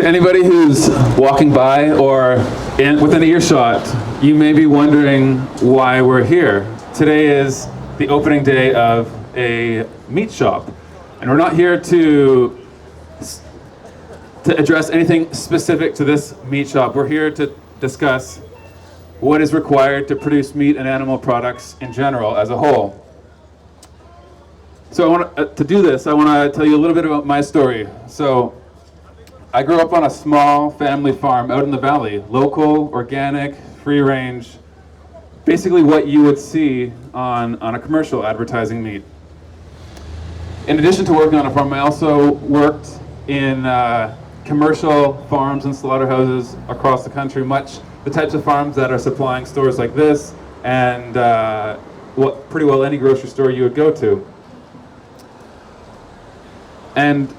To anybody who's walking by or within earshot, you may be wondering why we're here. Today is the opening day of a meat shop, and we're not here to address anything specific to this meat shop. We're here to discuss what is required to produce meat and animal products in general as a whole. So to do this, I want to tell you a little bit about my story. So I grew up on a small family farm out in the valley, local, organic, free range, basically what you would see on a commercial advertising meat. In addition to working on a farm, I also worked in commercial farms and slaughterhouses across the country, much the types of farms that are supplying stores like this and pretty well any grocery store you would go to. And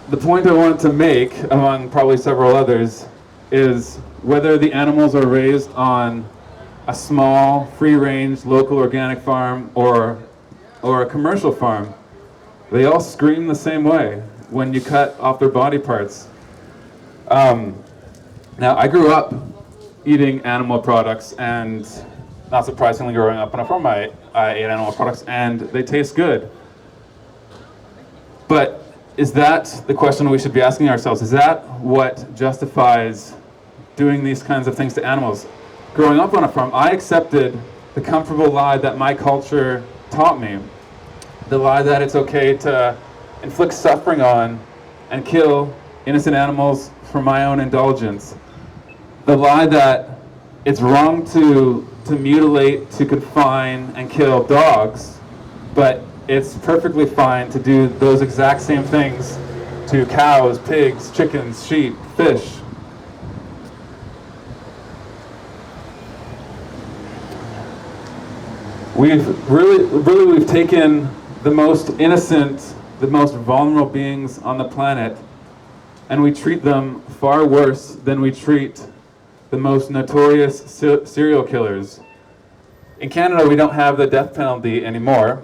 the point I wanted to make, among probably several others, is whether the animals are raised on a small, free-range, local organic farm or a commercial farm, they all scream the same way when you cut off their body parts. Now, I grew up eating animal products, and not surprisingly, growing up on a farm, I ate animal products, and they taste good. But is that the question we should be asking ourselves? Is that what justifies doing these kinds of things to animals? Growing up on a farm, I accepted the comfortable lie that my culture taught me. The lie that it's okay to inflict suffering on and kill innocent animals for my own indulgence. The lie that it's wrong to mutilate, to confine, and kill dogs, but it's perfectly fine to do those exact same things to cows, pigs, chickens, sheep, fish. We've taken the most innocent, the most vulnerable beings on the planet, and we treat them far worse than we treat the most notorious serial killers. In Canada, we don't have the death penalty anymore.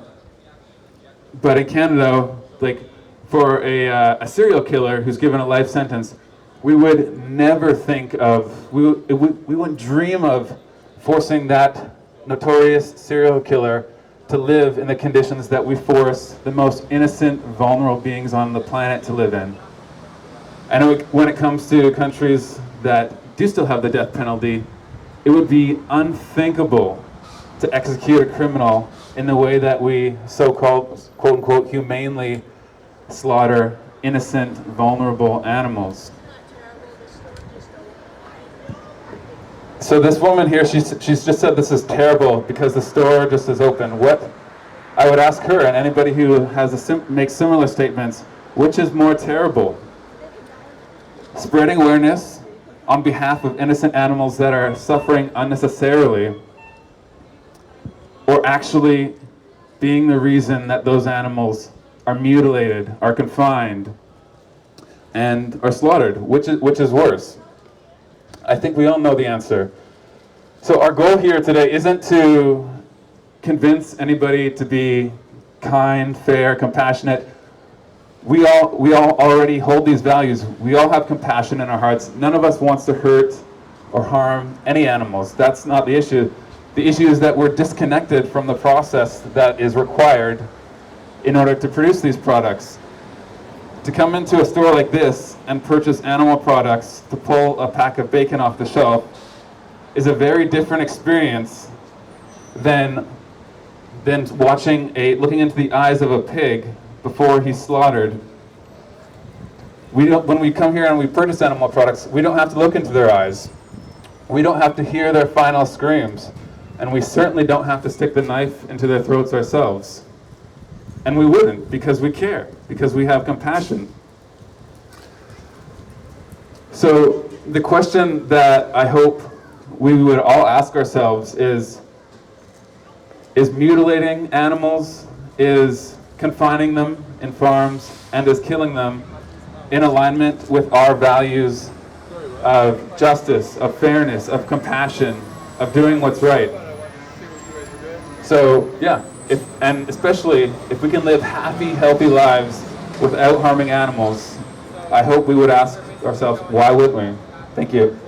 But in Canada, like for a serial killer who's given a life sentence, we would never think of, we wouldn't dream of forcing that notorious serial killer to live in the conditions that we force the most innocent, vulnerable beings on the planet to live in. I know when it comes to countries that do still have the death penalty, it would be unthinkable to execute a criminal in the way that we so-called, quote-unquote, humanely slaughter innocent, vulnerable animals. So this woman here, she's just said this is terrible because the store just is open. What I would ask her and anybody who makes similar statements, which is more terrible? Spreading awareness on behalf of innocent animals that are suffering unnecessarily, or actually being the reason that those animals are mutilated, are confined, and are slaughtered, which is worse? I think we all know the answer. So our goal here today isn't to convince anybody to be kind, fair, compassionate. We all already hold these values. We all have compassion in our hearts. None of us wants to hurt or harm any animals. That's not the issue. The issue is that we're disconnected from the process that is required in order to produce these products. To come into a store like this and purchase animal products to pull a pack of bacon off the shelf is a very different experience than looking into the eyes of a pig before he's slaughtered. When we come here and we purchase animal products, we don't have to look into their eyes. We don't have to hear their final screams. And we certainly don't have to stick the knife into their throats ourselves. And we wouldn't, because we care, because we have compassion. So the question that I hope we would all ask ourselves is mutilating animals, is confining them in farms, and is killing them in alignment with our values of justice, of fairness, of compassion, of doing what's right? So yeah, and especially if we can live happy, healthy lives without harming animals, I hope we would ask ourselves, why wouldn't we? Thank you.